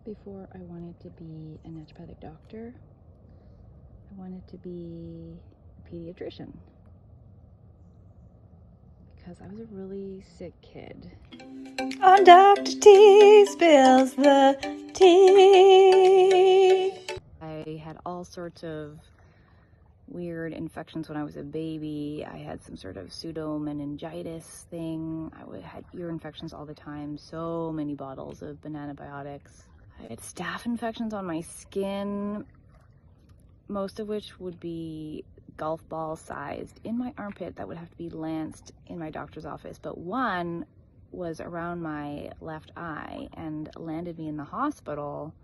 Before I wanted to be a naturopathic doctor, I wanted to be a pediatrician because I was a really sick kid. On Dr. T spills the tea. I had all sorts of weird infections when I was a baby. I had some sort of pseudo meningitis thing. I had ear infections all the time, so many bottles of banana biotics. I had staph infections on my skin, most of which would be golf ball sized in my armpit that would have to be lanced in my doctor's office. But one was around my left eye and landed me in the hospital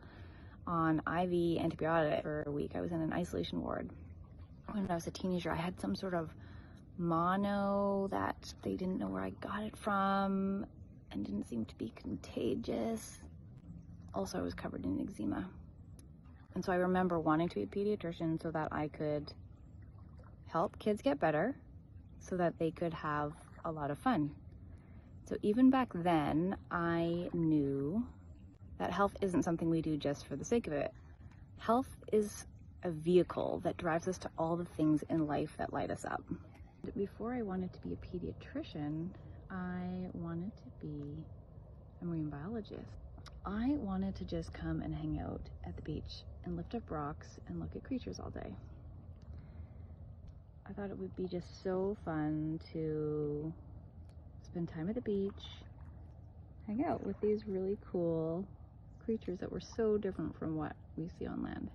on IV antibiotic for a week. I was in an isolation ward. When I was a teenager, I had some sort of mono that they didn't know where I got it from and didn't seem to be contagious. Also, I was covered in eczema. And so I remember wanting to be a pediatrician so that I could help kids get better, so that they could have a lot of fun. So even back then, I knew that health isn't something we do just for the sake of it. Health is a vehicle that drives us to all the things in life that light us up. Before I wanted to be a pediatrician, I wanted to be a marine biologist. I wanted to just come and hang out at the beach and lift up rocks and look at creatures all day. I thought it would be just so fun to spend time at the beach, hang out with these really cool creatures that were so different from what we see on land.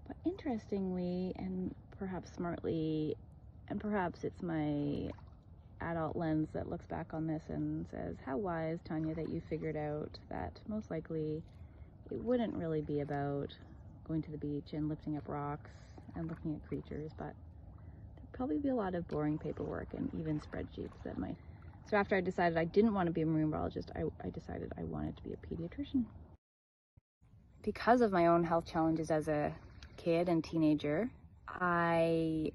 But interestingly, and perhaps smartly, and perhaps it's my adult lens that looks back on this and says, how wise, Tanya, that you figured out that most likely it wouldn't really be about going to the beach and lifting up rocks and looking at creatures, but there'd probably be a lot of boring paperwork and even spreadsheets that might. So after I decided I didn't want to be a marine biologist, I decided I wanted to be a pediatrician. Because of my own health challenges as a kid and teenager, I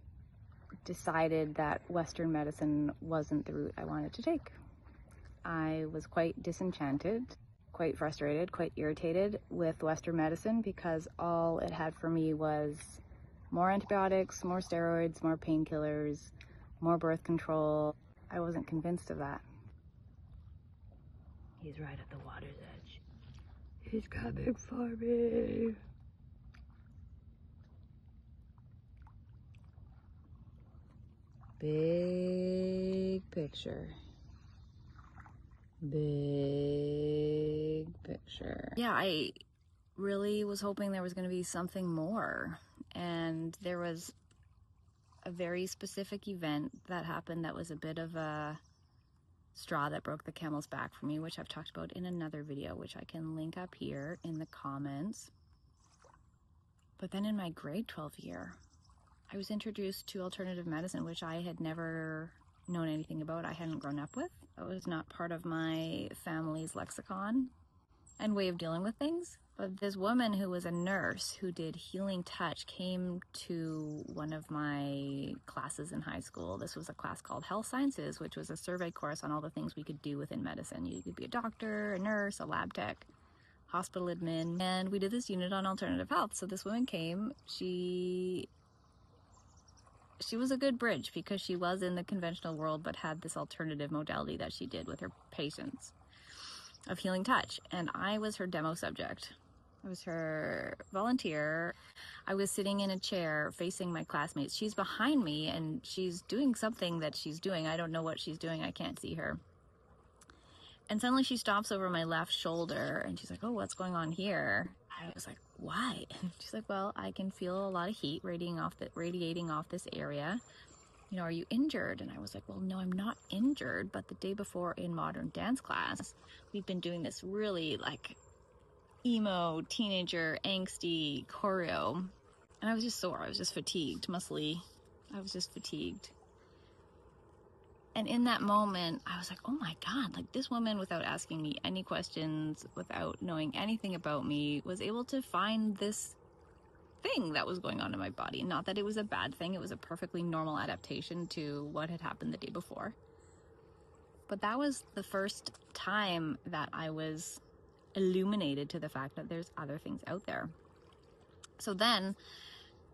decided that Western medicine wasn't the route I wanted to take. I was quite disenchanted, quite frustrated, quite irritated with Western medicine because all it had for me was more antibiotics, more steroids, more painkillers, more birth control. I wasn't convinced of that. He's right at the water's edge. He's coming for me. Big picture. Big picture. Yeah, I really was hoping there was going to be something more. And there was a very specific event that happened that was a bit of a straw that broke the camel's back for me, which I've talked about in another video, which I can link up here in the comments. But then in my grade 12 year, I was introduced to alternative medicine, which I had never known anything about. I hadn't grown up with. It was not part of my family's lexicon and way of dealing with things. But this woman who was a nurse who did healing touch came to one of my classes in high school. This was a class called Health Sciences, which was a survey course on all the things we could do within medicine. You could be a doctor, a nurse, a lab tech, hospital admin, and we did this unit on alternative health. So this woman came, she was a good bridge because she was in the conventional world but had this alternative modality that she did with her patients of healing touch, and I was her demo subject. I was her volunteer. I was sitting in a chair facing my classmates. She's behind me and she's doing something that she's doing. I don't know what she's doing. I can't see her. And suddenly she stops over my left shoulder and she's like, oh, what's going on here? I was like, why? And she's like, well, I can feel a lot of heat radiating off this area. You know, are you injured? And I was like, well, no, I'm not injured. But the day before in modern dance class, we've been doing this really like emo, teenager, angsty choreo. And I was just sore. I was just fatigued, muscly. I was just fatigued. And in that moment, I was like, oh my God, like this woman, without asking me any questions, without knowing anything about me, was able to find this thing that was going on in my body. Not that it was a bad thing. It was a perfectly normal adaptation to what had happened the day before. But that was the first time that I was illuminated to the fact that there's other things out there. So then,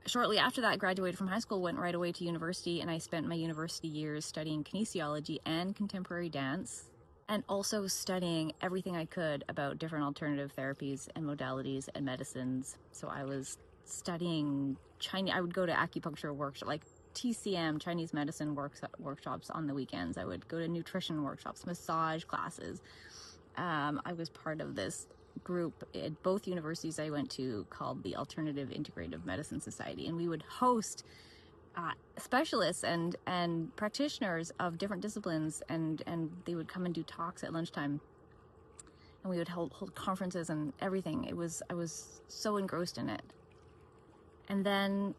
shortly after that, I graduated from high school, went right away to university, and I spent my university years studying kinesiology and contemporary dance, and also studying everything I could about different alternative therapies and modalities and medicines. So I was studying Chinese. I would go to acupuncture workshops, like TCM, Chinese medicine workshops on the weekends. I would go to nutrition workshops, massage classes. I was part of this group at both universities I went to called the Alternative Integrative Medicine Society, and we would host specialists and practitioners of different disciplines, and they would come and do talks at lunchtime, and we would hold conferences and everything. I was so engrossed in it. And then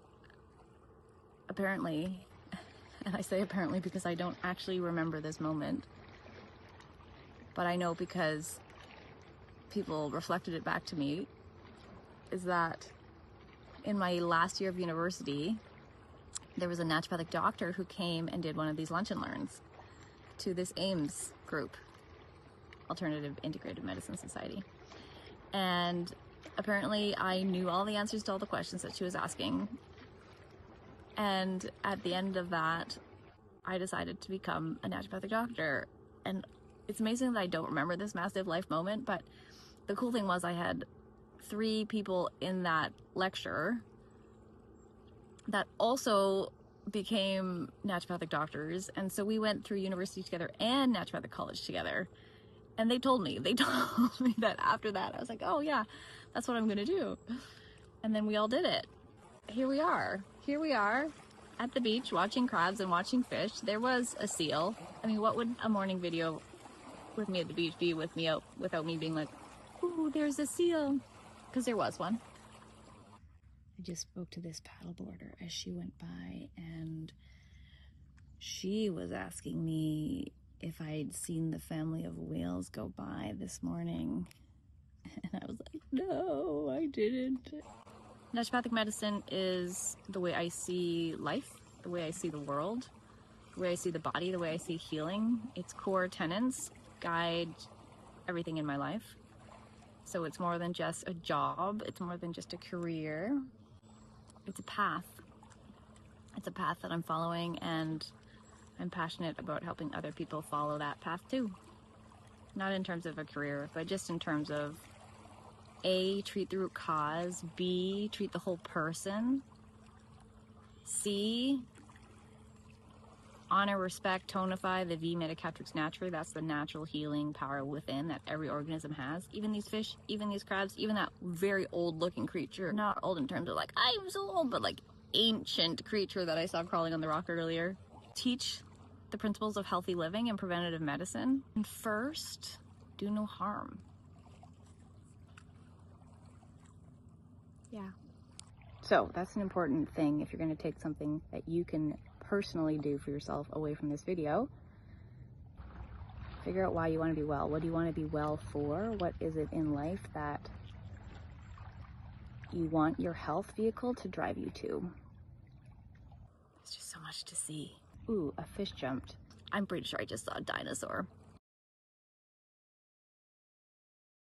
apparently, and I say apparently because I don't actually remember this moment, but I know because people reflected it back to me, is that in my last year of university, there was a naturopathic doctor who came and did one of these lunch and learns to this AIMS group, Alternative Integrative Medicine Society. And apparently I knew all the answers to all the questions that she was asking. And at the end of that, I decided to become a naturopathic doctor. And it's amazing that I don't remember this massive life moment, but the cool thing was I had 3 people in that lecture that also became naturopathic doctors. And so we went through university together and naturopathic college together. And they told me that after that, I was like, oh yeah, that's what I'm gonna do. And then we all did it. Here we are at the beach watching crabs and watching fish. There was a seal. I mean, what would a morning video with me at the beach be with me out without me being like, ooh, there's a seal? Because there was one. I just spoke to this paddleboarder as she went by, and she was asking me if I'd seen the family of whales go by this morning. And I was like, no, I didn't. Naturopathic medicine is the way I see life, the way I see the world, the way I see the body, the way I see healing. Its core tenets guide everything in my life. So it's more than just a job, it's more than just a career. It's a path. It's a path that I'm following, and I'm passionate about helping other people follow that path too. Not in terms of a career, but just in terms of A, treat the root cause, B, treat the whole person, C, honor, respect, tonify the V metacatrix naturally. That's the natural healing power within that every organism has. Even these fish, even these crabs, even that very old looking creature. Not old in terms of like, I'm so old, but like ancient creature that I saw crawling on the rock earlier. Teach the principles of healthy living and preventative medicine. And first, do no harm. Yeah. So that's an important thing if you're going to take something that you can personally do for yourself away from this video. Figure out why you want to be well. What do you want to be well for? What is it in life that you want your health vehicle to drive you to? There's just so much to see. Ooh, a fish jumped. I'm pretty sure I just saw a dinosaur.